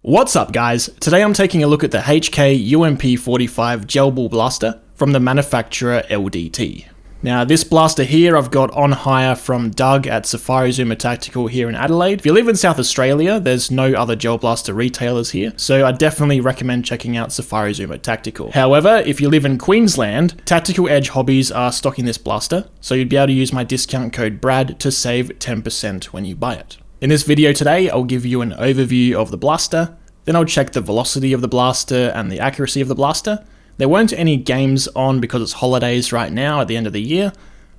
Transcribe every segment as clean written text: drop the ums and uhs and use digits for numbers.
What's up guys, today I'm taking a look at the HK UMP45 gel ball blaster from the manufacturer LDT. Now this blaster here I've got on hire from Doug at Safari Zoomer Tactical here in Adelaide. If you live in South Australia, there's no other gel blaster retailers here, so I definitely recommend checking out Safari Zoomer Tactical. However, if you live in Queensland, Tactical Edge Hobbies are stocking this blaster, so you'd be able to use my discount code BRAD to save 10% when you buy it. In this video today, I'll give you an overview of the blaster, then I'll check the velocity of the blaster and the accuracy of the blaster. There weren't any games on because it's holidays right now at the end of the year,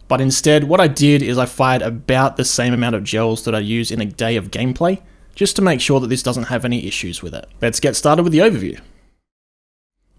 but instead what I did is I fired about the same amount of gels that I use in a day of gameplay, just to make sure that this doesn't have any issues with it. Let's get started with the overview.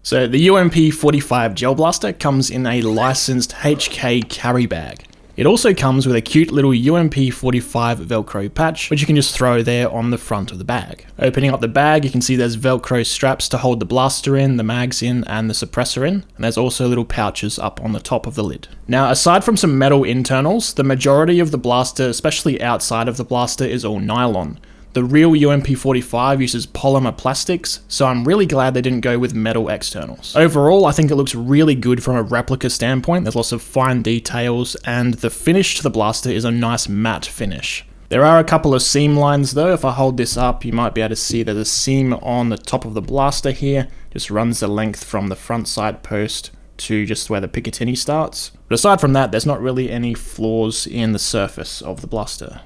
So the UMP45 gel blaster comes in a licensed HK carry bag. It also comes with a cute little UMP45 Velcro patch, which you can just throw there on the front of the bag. Opening up the bag, you can see there's Velcro straps to hold the blaster in, the mags in, and the suppressor in, and there's also little pouches up on the top of the lid. Now, aside from some metal internals, the majority of the blaster, especially outside of the blaster, is all nylon. The real UMP45 uses polymer plastics, so I'm really glad they didn't go with metal externals. Overall, I think it looks really good from a replica standpoint. There's lots of fine details, and the finish to the blaster is a nice matte finish. There are a couple of seam lines though. If I hold this up, you might be able to see there's a seam on the top of the blaster here. Just runs the length from the front side post to just where the Picatinny starts. But aside from that, there's not really any flaws in the surface of the blaster.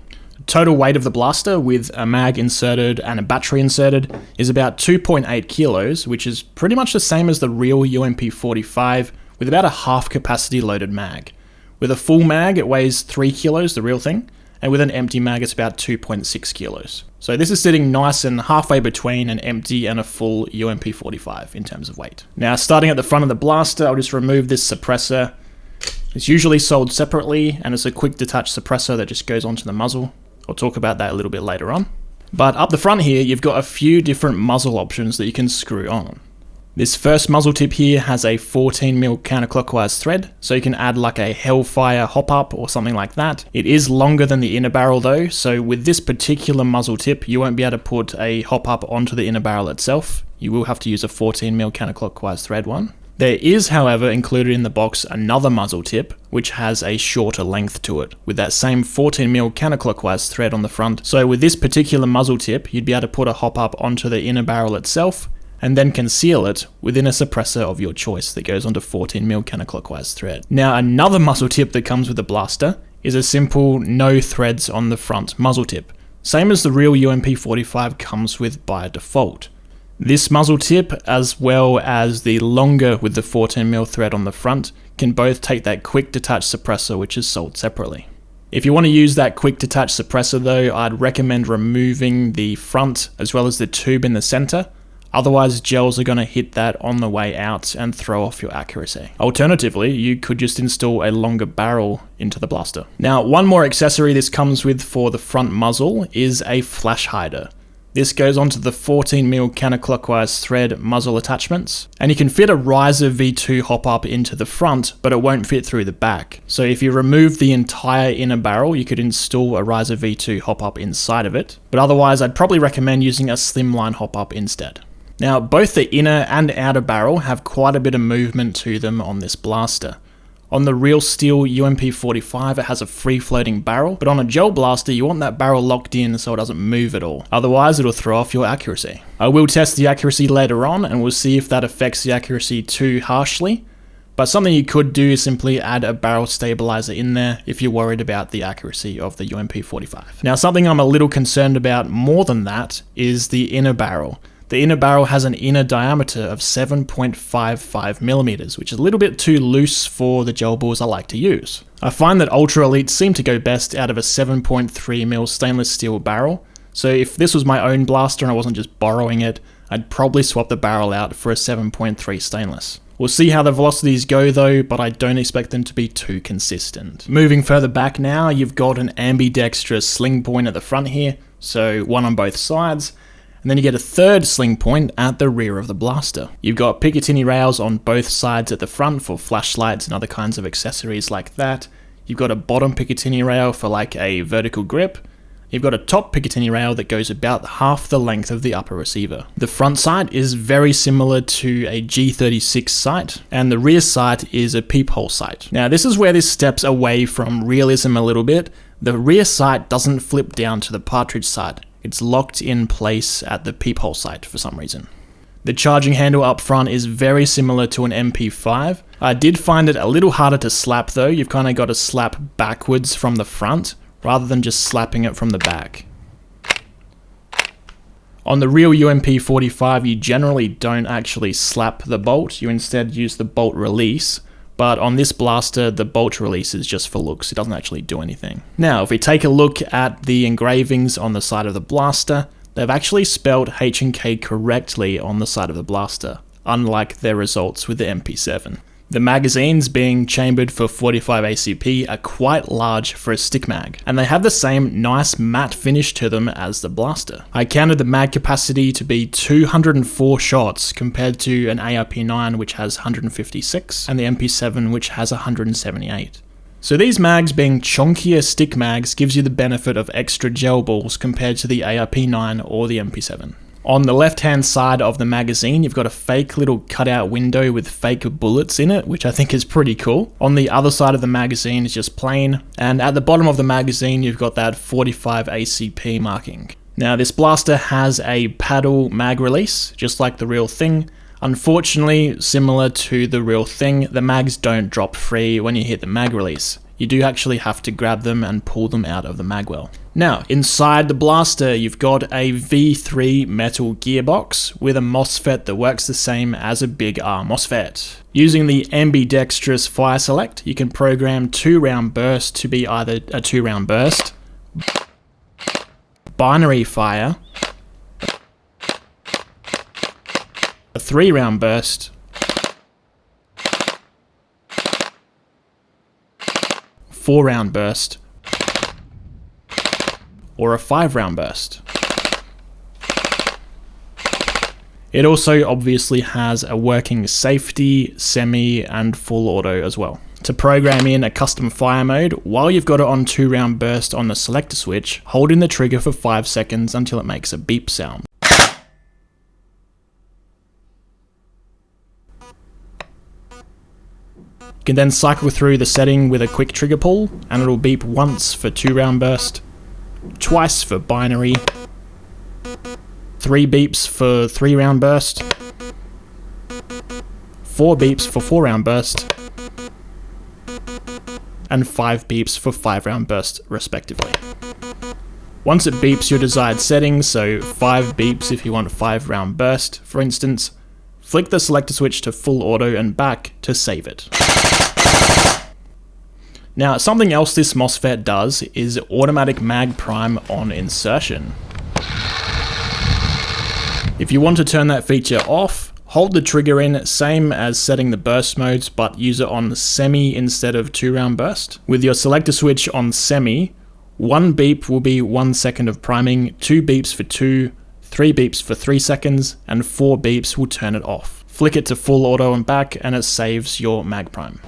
Total weight of the blaster with a mag inserted and a battery inserted is about 2.8 kilos, which is pretty much the same as the real UMP45 with about a half capacity loaded mag. With a full mag it weighs 3 kilos, the real thing, and with an empty mag it's about 2.6 kilos. So this is sitting nice and halfway between an empty and a full UMP45 in terms of weight. Now starting at the front of the blaster, I'll just remove this suppressor. It's usually sold separately and it's a quick detach suppressor that just goes onto the muzzle. I'll talk about that a little bit later on. But up the front here, you've got a few different muzzle options that you can screw on. This first muzzle tip here has a 14mm counterclockwise thread, so you can add like a Hellfire hop-up or something like that. It is longer than the inner barrel though, so with this particular muzzle tip, you won't be able to put a hop-up onto the inner barrel itself. You will have to use a 14mm counterclockwise thread one. There is, however, included in the box another muzzle tip, which has a shorter length to it, with that same 14mm counterclockwise thread on the front. So with this particular muzzle tip, you'd be able to put a hop-up onto the inner barrel itself, and then conceal it within a suppressor of your choice that goes onto 14mm counterclockwise thread. Now another muzzle tip that comes with the blaster is a simple no threads on the front muzzle tip, same as the real UMP45 comes with by default. This muzzle tip, as well as the longer with the 14mm thread on the front, can both take that quick detach suppressor which is sold separately. If you want to use that quick detach suppressor though, I'd recommend removing the front as well as the tube in the center, otherwise gels are going to hit that on the way out and throw off your accuracy. Alternatively, you could just install a longer barrel into the blaster. Now, one more accessory this comes with for the front muzzle is a flash hider. This goes onto the 14mm counterclockwise thread muzzle attachments, and you can fit a riser V2 hop-up into the front, but it won't fit through the back. So if you remove the entire inner barrel, you could install a riser V2 hop-up inside of it, but otherwise I'd probably recommend using a slimline hop-up instead. Now both the inner and outer barrel have quite a bit of movement to them on this blaster. On the real steel UMP45 it has a free-floating barrel, but on a gel blaster you want that barrel locked in so it doesn't move at all, otherwise it'll throw off your accuracy. I will test the accuracy later on and we'll see if that affects the accuracy too harshly, but something you could do is simply add a barrel stabilizer in there if you're worried about the accuracy of the UMP45. Now something I'm a little concerned about more than that is the inner barrel. The inner barrel has an inner diameter of 7.55mm, which is a little bit too loose for the gel balls I like to use. I find that Ultra Elites seem to go best out of a 7.3mm stainless steel barrel, so if this was my own blaster and I wasn't just borrowing it, I'd probably swap the barrel out for a 7.3 stainless. We'll see how the velocities go though, but I don't expect them to be too consistent. Moving further back now, you've got an ambidextrous sling point at the front here, so one on both sides. And then you get a third sling point at the rear of the blaster. You've got Picatinny rails on both sides at the front for flashlights and other kinds of accessories like that. You've got a bottom Picatinny rail for like a vertical grip, you've got a top Picatinny rail that goes about half the length of the upper receiver. The front sight is very similar to a G36 sight, and the rear sight is a peephole sight. Now this is where this steps away from realism a little bit. The rear sight doesn't flip down to the partridge sight. It's locked in place at the peephole sight for some reason. The charging handle up front is very similar to an MP5. I did find it a little harder to slap though. You've kind of got to slap backwards from the front rather than just slapping it from the back. On the real UMP45, you generally don't actually slap the bolt, you instead use the bolt release. But on this blaster, the bolt release is just for looks, it doesn't actually do anything. Now, if we take a look at the engravings on the side of the blaster, they've actually spelled H&K correctly on the side of the blaster, unlike their results with the MP7. The magazines, being chambered for 45 ACP, are quite large for a stick mag, and they have the same nice matte finish to them as the blaster. I counted the mag capacity to be 204 shots compared to an ARP9 which has 156 and the MP7 which has 178. So these mags being chunkier stick mags gives you the benefit of extra gel balls compared to the ARP9 or the MP7. On the left hand side of the magazine, you've got a fake little cutout window with fake bullets in it, which I think is pretty cool. On the other side of the magazine is just plain, and at the bottom of the magazine you've got that 45 ACP marking. Now this blaster has a paddle mag release, just like the real thing. Unfortunately, similar to the real thing, the mags don't drop free when you hit the mag release. You do actually have to grab them and pull them out of the magwell. Now, inside the blaster, you've got a V3 metal gearbox with a MOSFET that works the same as a big R MOSFET. Using the ambidextrous fire select, you can program 2-round burst to be either a 2-round burst, binary fire, a 3-round burst, 4-round burst, or a 5-round burst. It also obviously has a working safety, semi, and full auto as well. To program in a custom fire mode, while you've got it on 2-round burst on the selector switch, hold in the trigger for 5 seconds until it makes a beep sound. You can then cycle through the setting with a quick trigger pull, and it'll beep once for 2-round burst, twice for binary, 3 beeps for 3-round burst, 4 beeps for 4-round burst, and 5 beeps for 5-round burst respectively. Once it beeps your desired settings, so 5 beeps if you want a 5-round burst, for instance, flick the selector switch to full auto and back to save it. Now, something else this MOSFET does is automatic mag prime on insertion. If you want to turn that feature off, hold the trigger in, same as setting the burst modes, but use it on semi instead of 2-round burst. With your selector switch on semi, 1 beep will be 1 second of priming, 2 beeps for 2, 3 beeps for 3 seconds, and 4 beeps will turn it off. Flick it to full auto and back, and it saves your mag prime.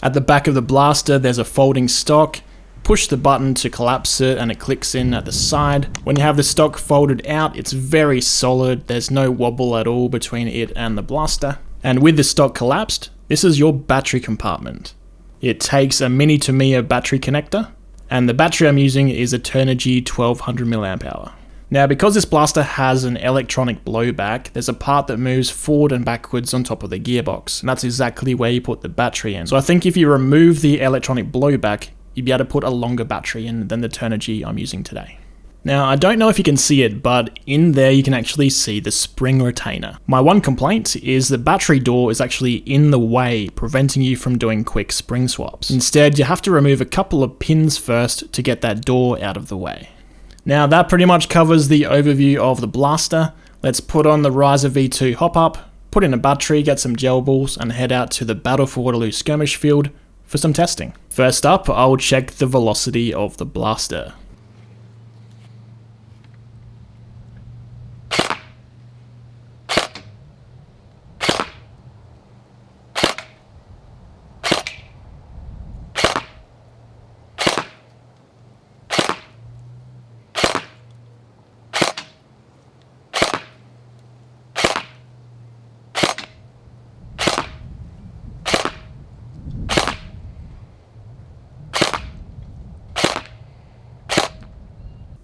At the back of the blaster, there's a folding stock. Push the button to collapse it and it clicks in at the side. When you have the stock folded out, it's very solid. There's no wobble at all between it and the blaster. And with the stock collapsed, this is your battery compartment. It takes a mini Tamiya battery connector, and the battery I'm using is a Turnigy 1200 mAh. Now, because this blaster has an electronic blowback, there's a part that moves forward and backwards on top of the gearbox, and that's exactly where you put the battery in. So I think if you remove the electronic blowback, you'd be able to put a longer battery in than the Turnigy I'm using today. Now, I don't know if you can see it, but in there you can actually see the spring retainer. My one complaint is the battery door is actually in the way, preventing you from doing quick spring swaps. Instead, you have to remove a couple of pins first to get that door out of the way. Now, that pretty much covers the overview of the blaster. Let's put on the Riser V2 hop-up, put in a battery, get some gel balls, and head out to the Battle for Waterloo skirmish field for some testing. First up, I'll check the velocity of the blaster.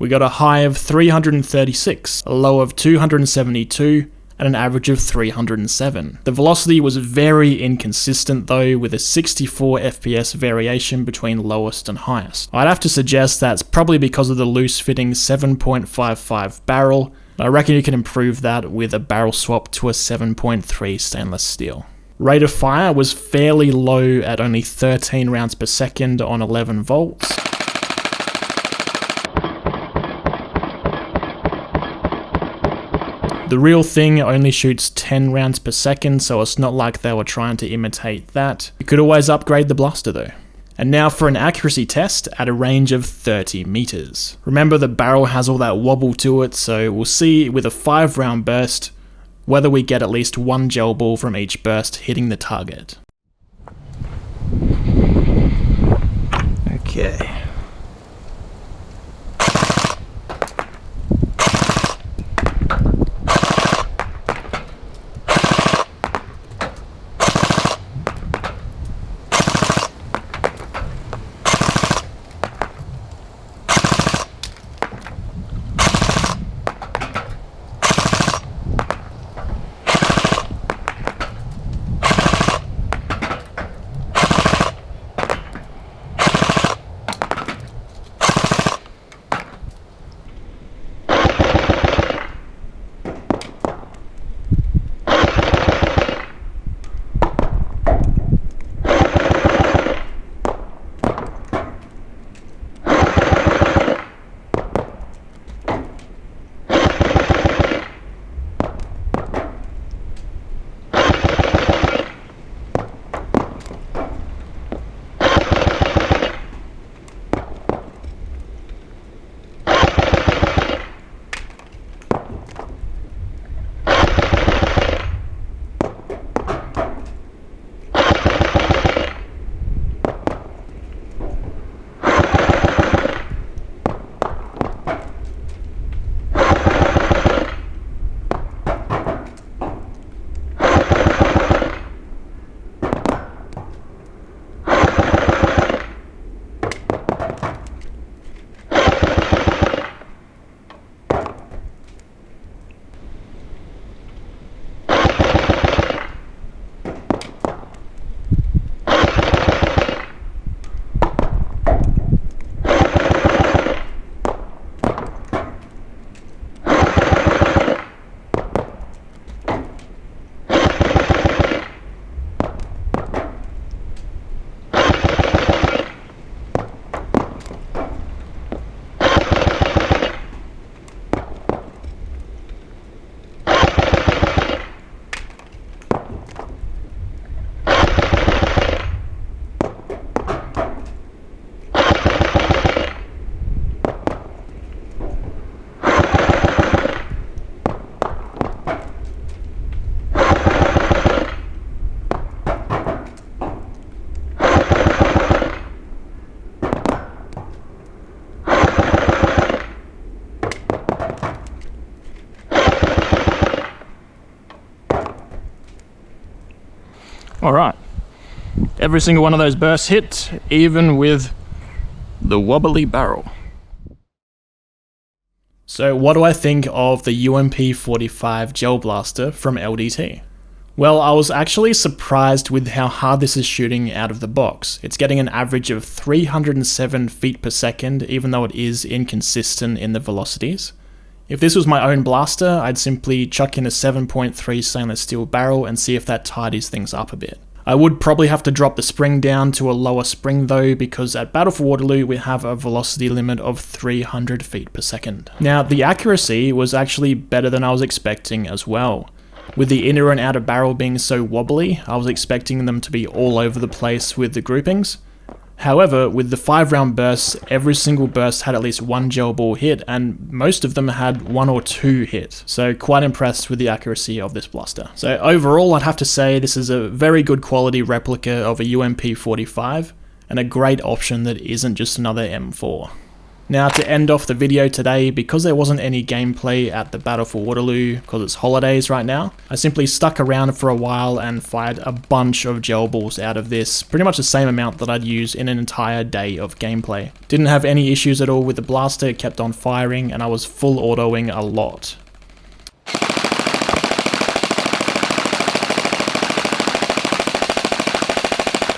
We got a high of 336, a low of 272, and an average of 307. The velocity was very inconsistent though, with a 64 FPS variation between lowest and highest. I'd have to suggest that's probably because of the loose fitting 7.55 barrel. I reckon you can improve that with a barrel swap to a 7.3 stainless steel. Rate of fire was fairly low at only 13 rounds per second on 11 volts. The real thing only shoots 10 rounds per second, so it's not like they were trying to imitate that. You could always upgrade the blaster though. And now for an accuracy test at a range of 30 meters. Remember, the barrel has all that wobble to it, so we'll see with a 5-round burst whether we get at least one gel ball from each burst hitting the target. Okay. Alright, every single one of those bursts hit, even with the wobbly barrel. So what do I think of the UMP45 gel blaster from LDT? Well, I was actually surprised with how hard this is shooting out of the box. It's getting an average of 307 feet per second, even though it is inconsistent in the velocities. If this was my own blaster, I'd simply chuck in a 7.3 stainless steel barrel and see if that tidies things up a bit. I would probably have to drop the spring down to a lower spring though, because at Battle for Waterloo we have a velocity limit of 300 feet per second. Now, the accuracy was actually better than I was expecting as well. With the inner and outer barrel being so wobbly, I was expecting them to be all over the place with the groupings. However, with the 5-round bursts, every single burst had at least one gel ball hit, and most of them had 1 or 2 hit. So quite impressed with the accuracy of this blaster. So overall, I'd have to say this is a very good quality replica of a UMP45, and a great option that isn't just another M4. Now to end off the video today, because there wasn't any gameplay at the Battle for Waterloo because it's holidays right now, I simply stuck around for a while and fired a bunch of gel balls out of this, pretty much the same amount that I'd use in an entire day of gameplay. Didn't have any issues at all with the blaster, it kept on firing and I was full autoing a lot.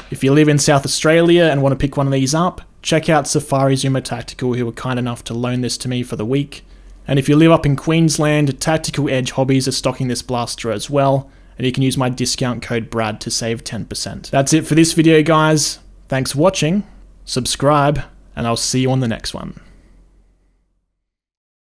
If you live in South Australia and want to pick one of these up, check out Safari Zoomer Tactical, who were kind enough to loan this to me for the week. And if you live up in Queensland, Tactical Edge Hobbies are stocking this blaster as well, and you can use my discount code BRAD to save 10%. That's it for this video, guys. Thanks for watching, subscribe, and I'll see you on the next one.